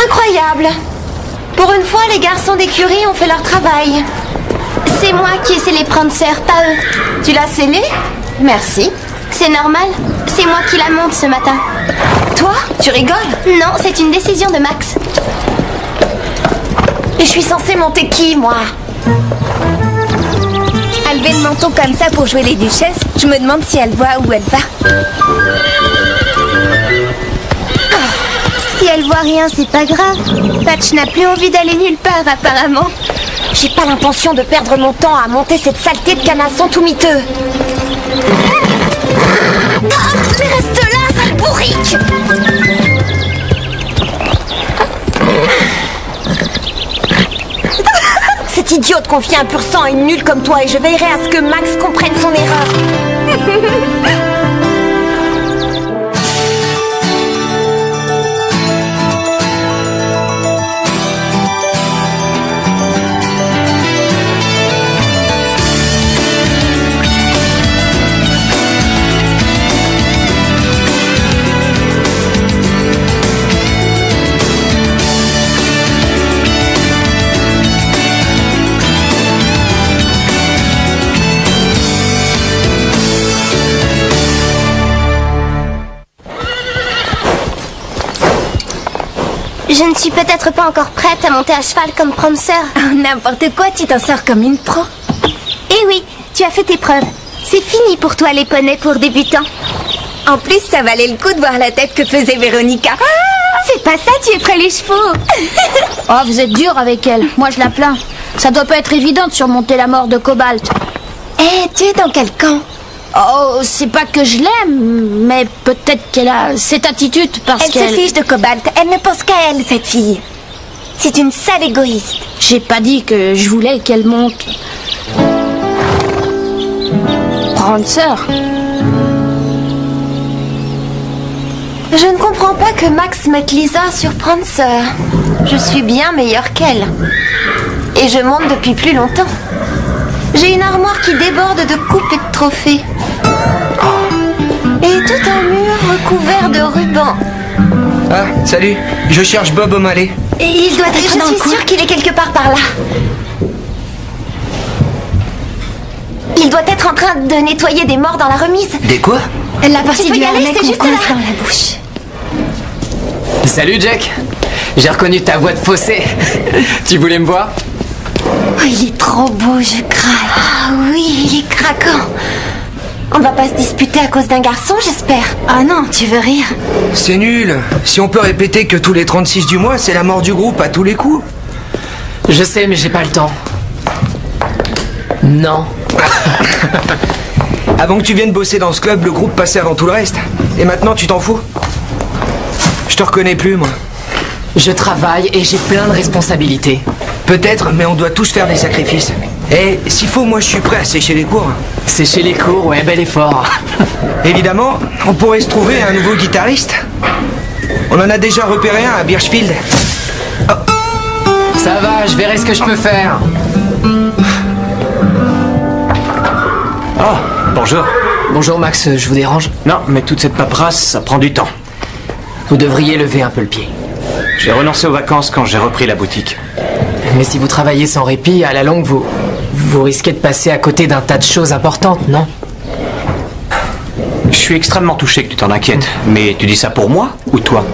Incroyable! Pour une fois, les garçons d'écurie ont fait leur travail. C'est moi qui ai scellé Prancer, pas eux. Tu l'as scellé? Merci. C'est normal, c'est moi qui la monte ce matin. Toi? Tu rigoles? Non, c'est une décision de Max. Et je suis censée monter qui, moi? À lever le menton comme ça pour jouer les duchesses, je me demande si elle voit où elle va. Si elle voit rien, c'est pas grave. Patch n'a plus envie d'aller nulle part, apparemment. J'ai pas l'intention de perdre mon temps à monter cette saleté de canasson tout miteux. Mais reste là, sale bourrique! Cette idiote confie un pur sang à une nulle comme toi et je veillerai à ce que Max comprenne son erreur. Je ne suis peut-être pas encore prête à monter à cheval comme Prancer. Oh, n'importe quoi, tu t'en sors comme une pro. Eh oui, tu as fait tes preuves. C'est fini pour toi les poneys pour débutants. En plus, ça valait le coup de voir la tête que faisait Véronica. C'est pas ça, tu effraies les chevaux. Oh, vous êtes dur avec elle. Moi, je la plains. Ça doit pas être évident de surmonter la mort de Cobalt. Eh, tu es dans quel camp? Oh, c'est pas que je l'aime, mais peut-être qu'elle a cette attitude parce Elle qu'elle... se fiche de Cobalt. Elle ne pense qu'à elle, cette fille. C'est une sale égoïste. J'ai pas dit que je voulais qu'elle monte. Prancer. Je ne comprends pas que Max mette Lisa sur Prancer. Je suis bien meilleure qu'elle. Et je monte depuis plus longtemps. J'ai une armoire qui déborde de coupes et de trophées. Et tout un mur recouvert de rubans. Ah, salut. Je cherche Bob O'Malley. Et il doit être dans le coin. Je suis sûre qu'il est quelque part par là. Il doit être en train de nettoyer des morts dans la remise. Des quoi? La partie Tu peux du y aller, harnais c'est qu'on juste coince là. dans la bouche. Salut Jack. J'ai reconnu ta voix de fossé. Tu voulais me voir? Oh, il est trop beau, je craque. Ah oui, il est craquant. On va pas se disputer à cause d'un garçon, j'espère. Ah non, tu veux rire? C'est nul. Si on peut répéter que tous les 36 du mois, c'est la mort du groupe à tous les coups. Je sais, mais j'ai pas le temps. Non. Avant que tu viennes bosser dans ce club, le groupe passait avant tout le reste. Et maintenant, tu t'en fous? Je te reconnais plus, moi. Je travaille et j'ai plein de responsabilités. Peut-être, mais on doit tous faire des sacrifices. Et s'il faut, moi je suis prêt à sécher les cours. Sécher les cours, ouais, bel effort. Évidemment, on pourrait se trouver un nouveau guitariste. On en a déjà repéré un à Birchfield. Oh. Ça va, je verrai ce que je peux faire. Oh, bonjour. Bonjour Max, je vous dérange? Non, mais toute cette paperasse, ça prend du temps. Vous devriez lever un peu le pied. J'ai renoncé aux vacances quand j'ai repris la boutique. Mais si vous travaillez sans répit, à la longue, vous risquez de passer à côté d'un tas de choses importantes, non? Je suis extrêmement touché que tu t'en inquiètes. Mais tu dis ça pour moi ou toi?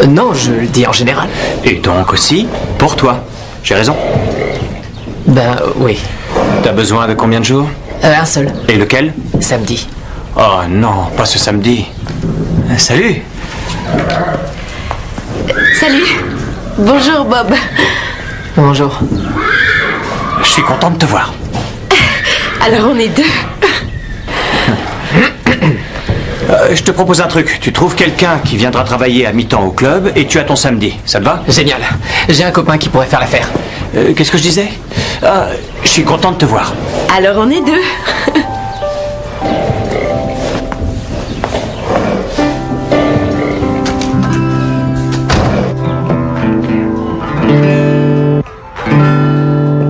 Non, je le dis en général. Et donc aussi pour toi. J'ai raison. Ben oui. T'as besoin de combien de jours? Un seul. Et lequel? Samedi. Oh non, pas ce samedi. Salut. Salut. Bonjour Bob. Bonjour. Je suis content de te voir. Alors on est deux. Je te propose un truc. Tu trouves quelqu'un qui viendra travailler à mi-temps au club et tu as ton samedi. Ça te va? Génial. J'ai un copain qui pourrait faire l'affaire. Qu'est-ce que je disais? Je suis content de te voir. Alors on est deux.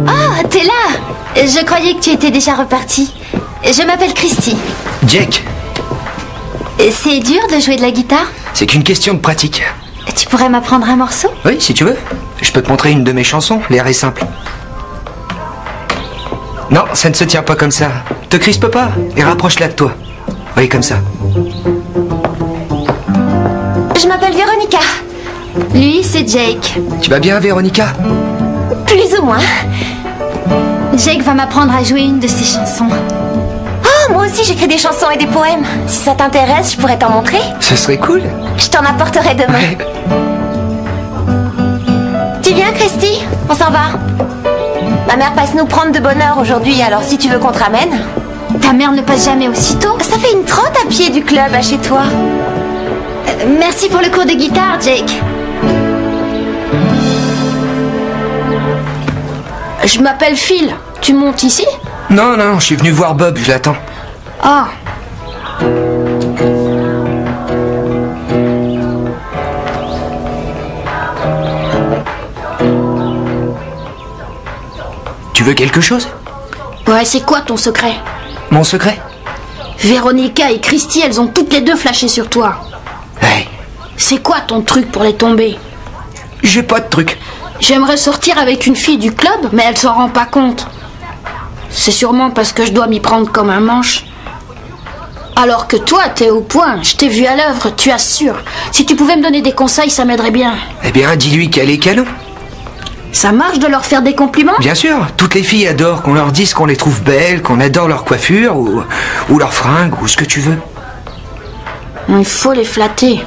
Oh, t'es là! Je croyais que tu étais déjà reparti. Je m'appelle Christy. Jack, C'est dur de jouer de la guitare? c'est qu'une question de pratique. Tu pourrais m'apprendre un morceau? Oui, si tu veux. Je peux te montrer une de mes chansons, l'air est simple. Non, ça ne se tient pas comme ça. Te crispe pas et rapproche-la de toi. Oui, comme ça. Je m'appelle Véronica. Lui, c'est Jake. Tu vas bien, Véronica? Plus ou moins. Jake va m'apprendre à jouer une de ses chansons. Oh, moi aussi j'écris des chansons et des poèmes. Si ça t'intéresse, je pourrais t'en montrer. Ce serait cool. Je t'en apporterai demain. Ouais. Tu viens, Christy? On s'en va. Ma mère passe nous prendre de bonne heure aujourd'hui, alors si tu veux qu'on te ramène. Ta mère ne passe jamais aussitôt. Ça fait une trotte à pied du club à chez toi. Merci pour le cours de guitare, Jake. Je m'appelle Phil. Tu montes ici? Non, non, je suis venu voir Bob, je l'attends. Ah. Tu veux quelque chose? Ouais, c'est quoi ton secret? Mon secret? Véronica et Christy, elles ont toutes les deux flashé sur toi. Ouais. C'est quoi ton truc pour les tomber? J'ai pas de truc. J'aimerais sortir avec une fille du club, mais elle s'en rend pas compte. C'est sûrement parce que je dois m'y prendre comme un manche. Alors que toi, t'es au point, je t'ai vu à l'œuvre, tu assures. Si tu pouvais me donner des conseils, ça m'aiderait bien. Eh bien, dis-lui qu'elle est canon. Ça marche de leur faire des compliments? Bien sûr, toutes les filles adorent qu'on leur dise qu'on les trouve belles, qu'on adore leur coiffure, ou leur fringue, ou ce que tu veux. Il faut les flatter.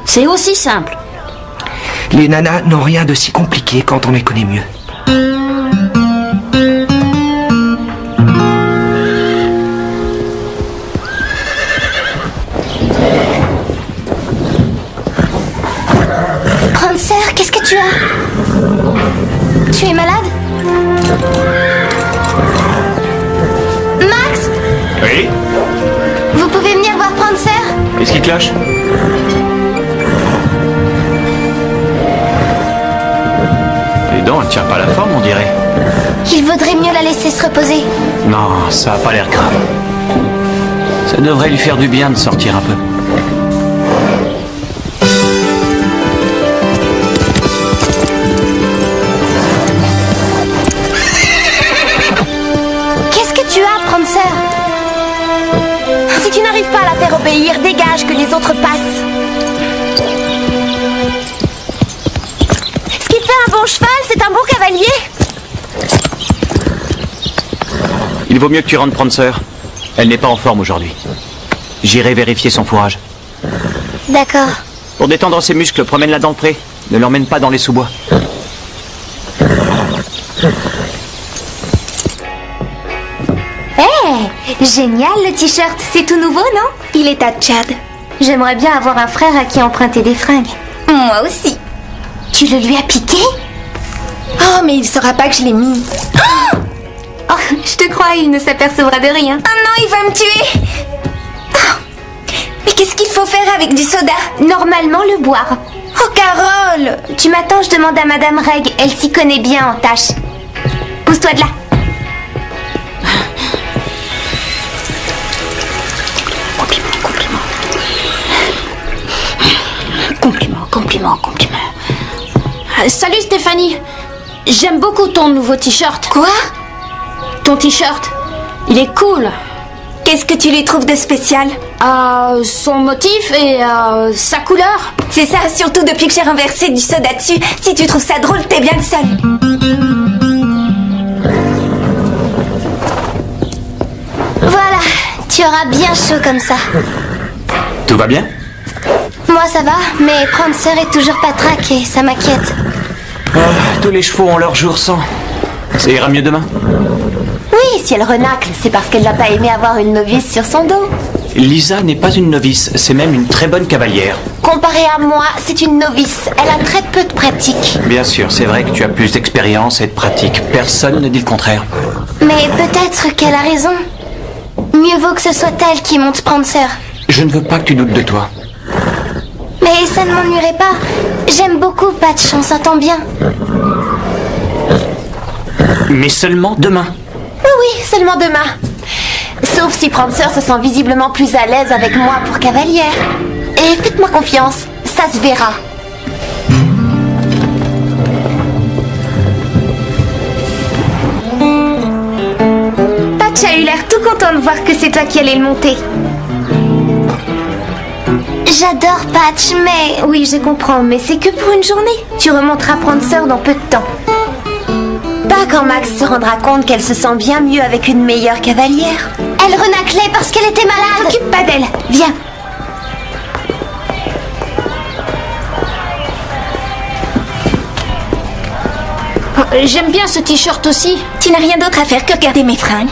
C'est aussi simple. Les nanas n'ont rien de si compliqué quand on les connaît mieux. Prancer, qu'est-ce que tu as? Tu es malade? Max? Oui? Vous pouvez venir voir Prancer? Qu'est-ce qui cloche? Les dents, elle tient pas la forme, on dirait. Il vaudrait mieux la laisser se reposer. Non, ça a pas l'air grave. Ça devrait lui faire du bien de sortir un peu. Qu'est-ce que tu as, Prancer? Si tu n'arrives pas à la faire obéir, dégage, que les autres passent. Ce qui fait un bon cheval, c'est un bon cavalier. Il vaut mieux que tu rentres Prancer. Elle n'est pas en forme aujourd'hui. J'irai vérifier son fourrage. D'accord. Pour détendre ses muscles, promène-la dans le pré. Ne l'emmène pas dans les sous-bois. Génial le t-shirt, c'est tout nouveau, non? Il est à Tchad. J'aimerais bien avoir un frère à qui emprunter des fringues. Moi aussi. Tu le lui as piqué? Oh, mais il saura pas que je l'ai mis. Oh, je te crois, il ne s'apercevra de rien. Oh non, il va me tuer. Oh. Mais qu'est-ce qu'il faut faire avec du soda? Normalement, le boire. Oh, Carole! Tu m'attends, je demande à Madame Reg. Elle s'y connaît bien en tâches. Pousse-toi de là. Compliment. Salut Stéphanie. J'aime beaucoup ton nouveau t-shirt. Quoi? Ton t-shirt. Il est cool. Qu'est-ce que tu lui trouves de spécial? Son motif et sa couleur. C'est ça, surtout depuis que j'ai renversé du soda dessus. Si tu trouves ça drôle, t'es bien le seul. Voilà, tu auras bien chaud comme ça. Tout va bien? Moi ça va, mais Prancer est toujours pas traqué, ça m'inquiète. Tous les chevaux ont leur jour sans. Ça ira mieux demain? Oui, si elle renacle, c'est parce qu'elle n'a pas aimé avoir une novice sur son dos. Lisa n'est pas une novice, c'est même une très bonne cavalière. Comparée à moi, c'est une novice. Elle a très peu de pratique. Bien sûr, c'est vrai que tu as plus d'expérience et de pratique. Personne ne dit le contraire. Mais peut-être qu'elle a raison. Mieux vaut que ce soit elle qui monte Prancer. Je ne veux pas que tu doutes de toi. Mais ça ne m'ennuierait pas. J'aime beaucoup Patch, on s'entend bien. Mais seulement demain. Oui, seulement demain. Sauf si Prancer se sent visiblement plus à l'aise avec moi pour cavalière. Et faites-moi confiance, ça ça se verra. Patch a eu l'air tout content de voir que c'est toi qui allais le monter. J'adore Patch, mais... Oui, je comprends, mais c'est que pour une journée. Tu remonteras Prancer dans peu de temps. Pas quand Max se rendra compte qu'elle se sent bien mieux avec une meilleure cavalière. Elle renaclait parce qu'elle était malade. T'occupe pas d'elle, viens. J'aime bien ce t-shirt aussi. Tu n'as rien d'autre à faire que regarder mes fringues.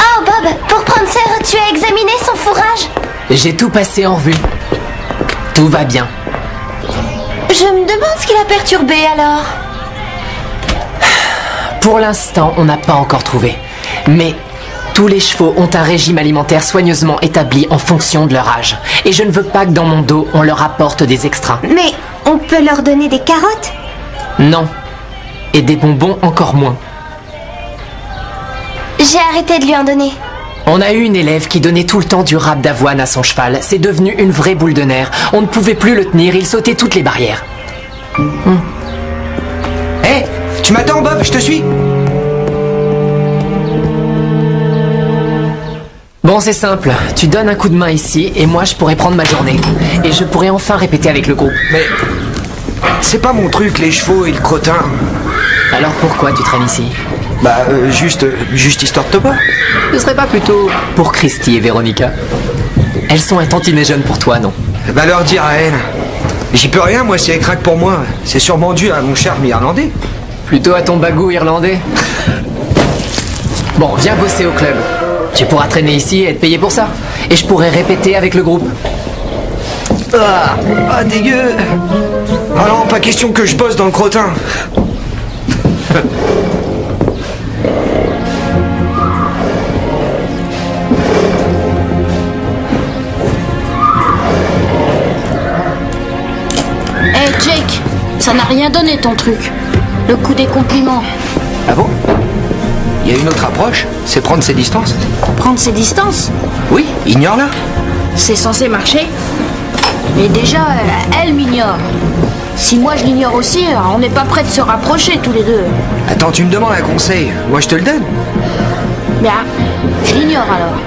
Oh Bob, pour Prancer, tu as examiné son fourrage? J'ai tout passé en revue. Tout va bien. Je me demande ce qui l'a perturbé alors. Pour l'instant, on n'a pas encore trouvé. Mais tous les chevaux ont un régime alimentaire soigneusement établi en fonction de leur âge. Et je ne veux pas que dans mon dos, on leur apporte des extras. Mais on peut leur donner des carottes? Non. Et des bonbons encore moins. J'ai arrêté de lui en donner. On a eu une élève qui donnait tout le temps du râpe d'avoine à son cheval. C'est devenu une vraie boule de nerfs. On ne pouvait plus le tenir, il sautait toutes les barrières. Hé, tu m'attends, Bob, je te suis. Bon, c'est simple. Tu donnes un coup de main ici, et moi je pourrais prendre ma journée. Et je pourrais enfin répéter avec le groupe. Mais c'est pas mon truc, les chevaux et le crottin. Alors pourquoi tu traînes ici? Bah, juste histoire de te voir. Ce serait pas plutôt pour Christy et Véronica? Elles sont un tantinet jeunes pour toi, non? Bah, leur dire à elle. J'y peux rien, moi, si elle craque pour moi. C'est sûrement dû à mon charme irlandais. Plutôt à ton bagou irlandais. Bon, viens bosser au club. Tu pourras traîner ici et être payé pour ça. Et je pourrais répéter avec le groupe. Ah, dégueu. Ah non, pas question que je bosse dans le crottin. Hey Jake, ça n'a rien donné ton truc. Le coup des compliments. Ah bon? Il y a une autre approche, c'est prendre ses distances. Prendre ses distances, Oui, ignore-la. c'est censé marcher. Mais déjà, elle m'ignore. Si moi je l'ignore aussi, on n'est pas prêts de se rapprocher tous les deux. Attends, tu me demandes un conseil, moi je te le donne. Bien, je l'ignore alors.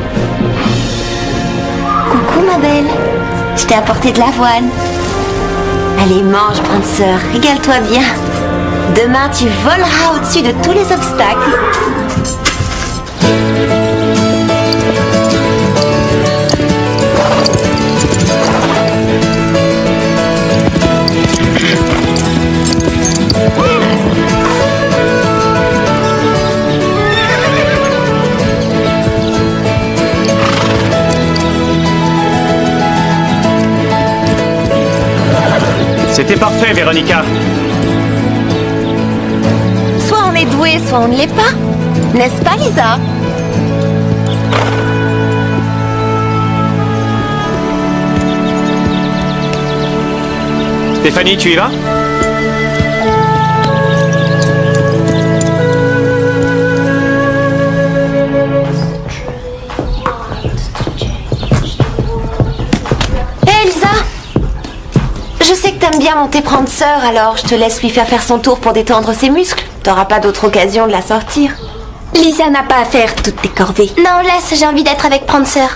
Coucou ma belle. Je t'ai apporté de l'avoine. Allez, mange, Prancer, régale-toi bien. Demain, tu voleras au-dessus de tous les obstacles. C'était parfait, Véronica. Soit on est doué, soit on ne l'est pas. N'est-ce pas, Lisa? Stéphanie, tu y vas? Hé, Lisa! Je sais que t'aimes bien monter Prancer, alors je te laisse lui faire son tour pour détendre ses muscles. T'auras pas d'autre occasion de la sortir. Lisa n'a pas à faire toutes tes corvées. Non, laisse, j'ai envie d'être avec Prancer.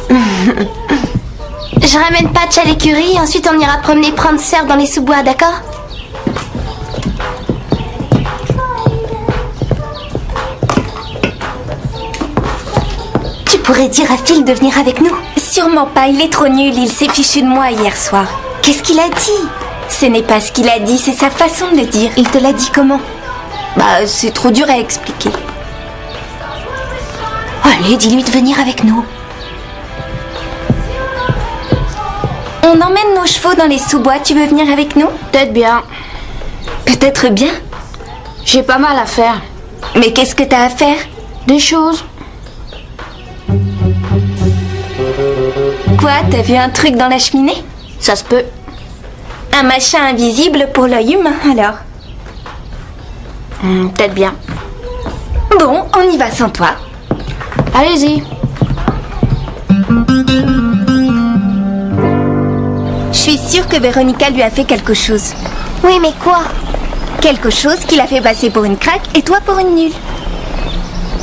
Je ramène Patch à l'écurie et ensuite on ira promener Prancer dans les sous-bois, d'accord? Tu pourrais dire à Phil de venir avec nous. Sûrement pas, il est trop nul, il s'est fichu de moi hier soir. Qu'est-ce qu'il a dit? Ce n'est pas ce qu'il a dit, c'est sa façon de le dire. Il te l'a dit comment? Bah, c'est trop dur à expliquer. Allez, dis-lui de venir avec nous. On emmène nos chevaux dans les sous-bois, tu veux venir avec nous? Peut-être bien. Peut-être bien. J'ai pas mal à faire. Mais qu'est-ce que t'as à faire? Des choses. Quoi, t'as vu un truc dans la cheminée? Ça se peut. Un machin invisible pour l'œil humain, alors? Peut-être bien. Bon, on y va sans toi. Allez-y. Je suis sûre que Véronica lui a fait quelque chose. Oui, mais quoi? Quelque chose qui l'a fait passer pour une craque et toi pour une nulle.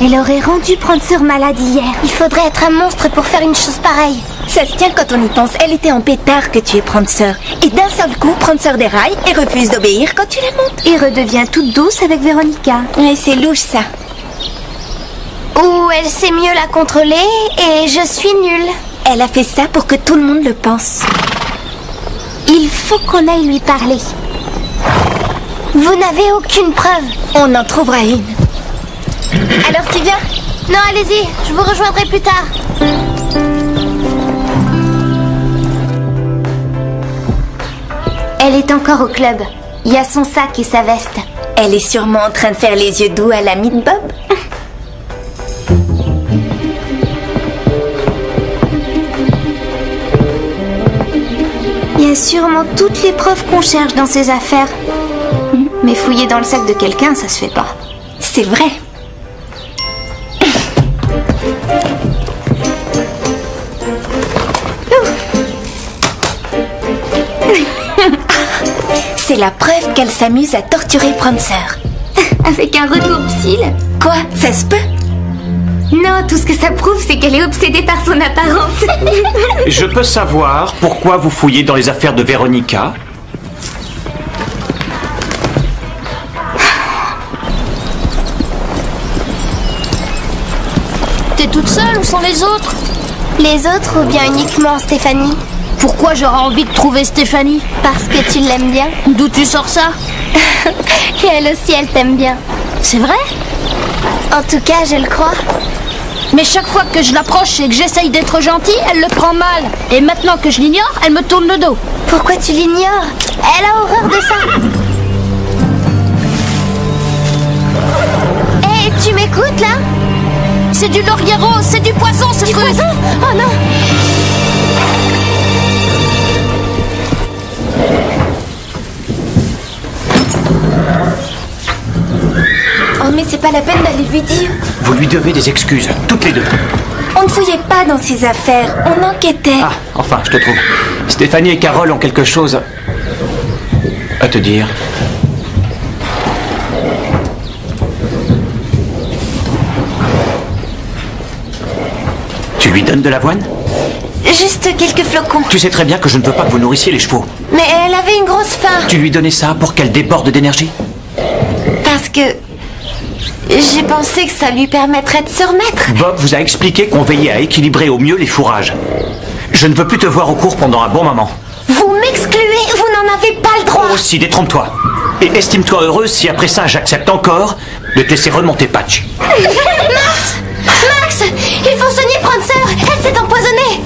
Elle aurait rendu Prancer malade hier. Il faudrait être un monstre pour faire une chose pareille. Ça se tient quand on y pense. Elle était en pétard que tu es Prancer. Et d'un seul coup, Prancer déraille et refuse d'obéir quand tu la montes. Et redevient toute douce avec Véronica. Mais c'est louche ça. Ou elle sait mieux la contrôler et je suis nulle. Elle a fait ça pour que tout le monde le pense. Il faut qu'on aille lui parler. Vous n'avez aucune preuve. On en trouvera une. Alors tu viens? Non, allez-y, je vous rejoindrai plus tard. Elle est encore au club. Il y a son sac et sa veste. Elle est sûrement en train de faire les yeux doux à l'ami de Bob. Il y a sûrement toutes les preuves qu'on cherche dans ses affaires. Mais fouiller dans le sac de quelqu'un, ça se fait pas. C'est vrai. C'est la preuve qu'elle s'amuse à torturer Prancer. Avec un retourne-cils? Quoi? Ça se peut? Non, tout ce que ça prouve, c'est qu'elle est obsédée par son apparence. Je peux savoir pourquoi vous fouillez dans les affaires de Véronica? T'es toute seule, où sont les autres? Les autres ou bien uniquement Stéphanie? Pourquoi j'aurais envie de trouver Stéphanie? Parce que tu l'aimes bien. D'où tu sors ça? Et elle aussi, elle t'aime bien. C'est vrai? En tout cas, je le crois. Mais chaque fois que je l'approche et que j'essaye d'être gentille, elle le prend mal. Et maintenant que je l'ignore, elle me tourne le dos. Pourquoi tu l'ignores? Elle a horreur de ça. Hé, tu m'écoutes là? C'est du laurier rose, c'est du poison ce truc. Poison? Oh non! Oh mais c'est pas la peine d'aller lui dire. Vous lui devez des excuses, toutes les deux. On ne fouillait pas dans ses affaires, on enquêtait. Ah, enfin, je te trouve. Stéphanie et Carole ont quelque chose à te dire. Tu lui donnes de l'avoine? Juste quelques flocons. Tu sais très bien que je ne veux pas que vous nourrissiez les chevaux. Mais elle avait une grosse faim. Tu lui donnais ça pour qu'elle déborde d'énergie? Parce que j'ai pensé que ça lui permettrait de se remettre. Bob vous a expliqué qu'on veillait à équilibrer au mieux les fourrages. Je ne veux plus te voir au cours pendant un bon moment. Vous m'excluez, vous n'en avez pas le droit. Aussi, détrompe-toi. Et estime-toi heureuse si après ça j'accepte encore de te laisser remonter Patch. Max! Max! Il faut soigner Prancer! Elle s'est empoisonnée!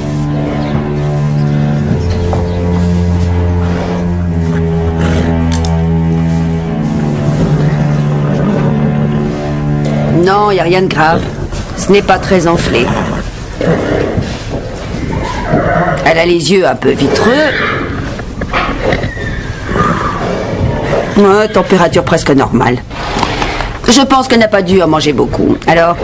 Non, il n'y a rien de grave. Ce n'est pas très enflé. Elle a les yeux un peu vitreux. Ouais, température presque normale. Je pense qu'elle n'a pas dû en manger beaucoup. Alors,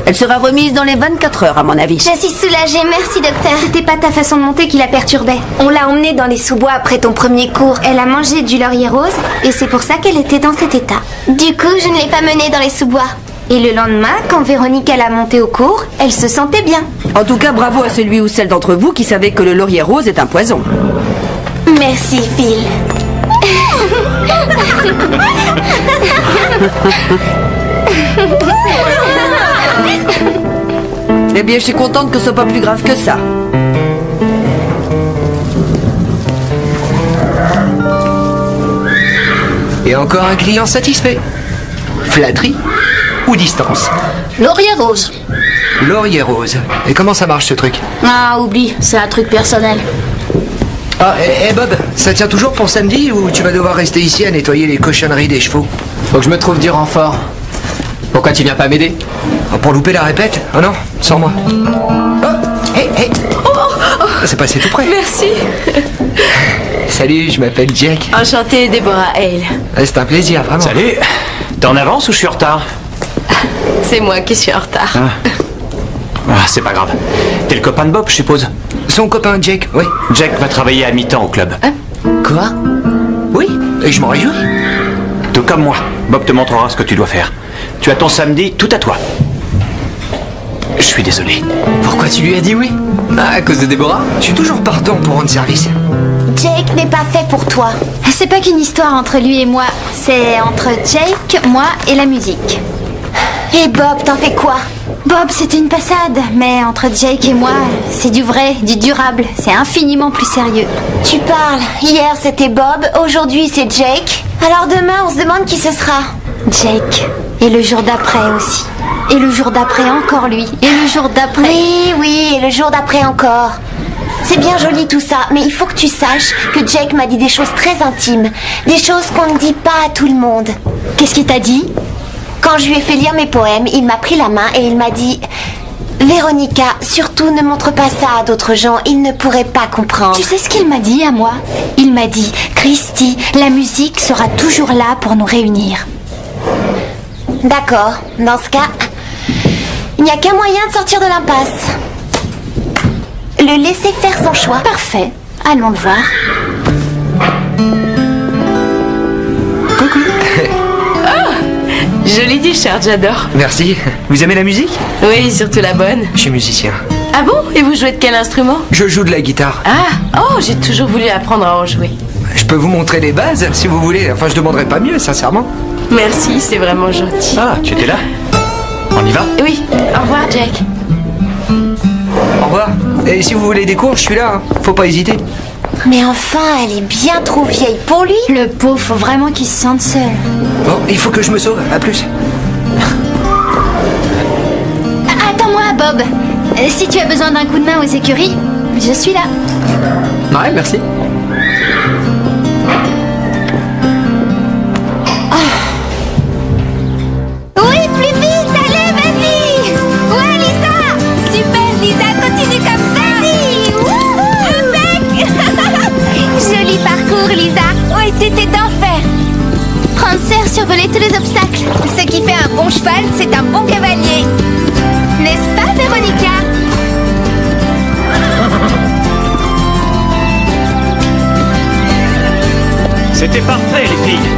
elle sera remise dans les 24 heures, à mon avis. Je suis soulagée, merci docteur. C'était pas ta façon de monter qui la perturbait. On l'a emmenée dans les sous-bois après ton premier cours. Elle a mangé du laurier rose et c'est pour ça qu'elle était dans cet état. Du coup, je ne l'ai pas menée dans les sous-bois. Et le lendemain, quand Véronique l'a montée au cours, elle se sentait bien. En tout cas, bravo à celui ou celle d'entre vous qui savait que le laurier rose est un poison. Merci, Phil. Eh bien, je suis contente que ce soit pas plus grave que ça. Et encore un client satisfait. Flatterie ou distance? Laurier rose. Laurier rose. Et comment ça marche ce truc? Ah, oublie, c'est un truc personnel. Ah, et Bob, ça tient toujours pour samedi ou tu vas devoir rester ici à nettoyer les cochonneries des chevaux? Faut que je me trouve du renfort. Pourquoi tu viens pas m'aider? Pour louper la répète? Oh non, sans moi. Oh, hé, hé. C'est passé tout près. Merci. Salut, je m'appelle Jack. Enchantée, Déborah Hale. C'est un plaisir, vraiment. Salut. T'es en avance ou je suis en retard? C'est moi qui suis en retard. C'est pas grave. T'es le copain de Bob, je suppose? Son copain Jake, oui. Jake va travailler à mi-temps au club. Quoi? Oui, et je m'en réjouis. Tout comme moi. Bob te montrera ce que tu dois faire. Tu as ton samedi tout à toi. Je suis désolé. Pourquoi tu lui as dit oui? À cause de Déborah? Je suis toujours partant pour rendre service. Jake n'est pas fait pour toi. C'est pas qu'une histoire entre lui et moi, c'est entre Jake, moi et la musique. Et Bob, t'en fais quoi? Bob, c'était une passade, mais entre Jake et moi, c'est du vrai, du durable, c'est infiniment plus sérieux. Tu parles. Hier c'était Bob, aujourd'hui c'est Jake. Alors demain on se demande qui ce sera. Jake. Et le jour d'après aussi. Et le jour d'après encore lui. Et le jour d'après... Oui, et le jour d'après encore. C'est bien joli tout ça, mais il faut que tu saches que Jake m'a dit des choses très intimes. Des choses qu'on ne dit pas à tout le monde. Qu'est-ce qu'il t'a dit? Quand je lui ai fait lire mes poèmes, il m'a pris la main et il m'a dit... Véronica, surtout ne montre pas ça à d'autres gens, ils ne pourraient pas comprendre. Tu sais ce qu'il m'a dit à moi? Il m'a dit, Christy, la musique sera toujours là pour nous réunir. D'accord, dans ce cas, il n'y a qu'un moyen de sortir de l'impasse. Le laisser faire son choix. Parfait, allons le voir. Coucou. Jolie t-shirt, j'adore. Merci. Vous aimez la musique? Oui, surtout la bonne. Je suis musicien. Ah bon? Et vous jouez de quel instrument? Je joue de la guitare. Ah, oh, j'ai toujours voulu apprendre à en jouer. Je peux vous montrer les bases si vous voulez. Enfin, je demanderai pas mieux, sincèrement. Merci, c'est vraiment gentil. Ah, tu étais là? On y va? Oui, au revoir, Jake. Au revoir. Et si vous voulez des cours, je suis là. Hein. Faut pas hésiter. Mais enfin, elle est bien trop vieille pour lui. Le pauvre, faut vraiment qu'il se sente seul. Bon, il faut que je me sauve. À plus. Attends-moi, Bob. Si tu as besoin d'un coup de main aux écuries, je suis là. Ouais, merci. Oui, plus vite, allez, vas-y. Ouais, Lisa. Super, Lisa, continue comme ça. Joli parcours, Lisa. Oui, t'étais d'enfer. Prancer survolait tous les obstacles. Ce qui fait un bon cheval, c'est un bon cavalier. N'est-ce pas, Véronica? C'était parfait, les filles.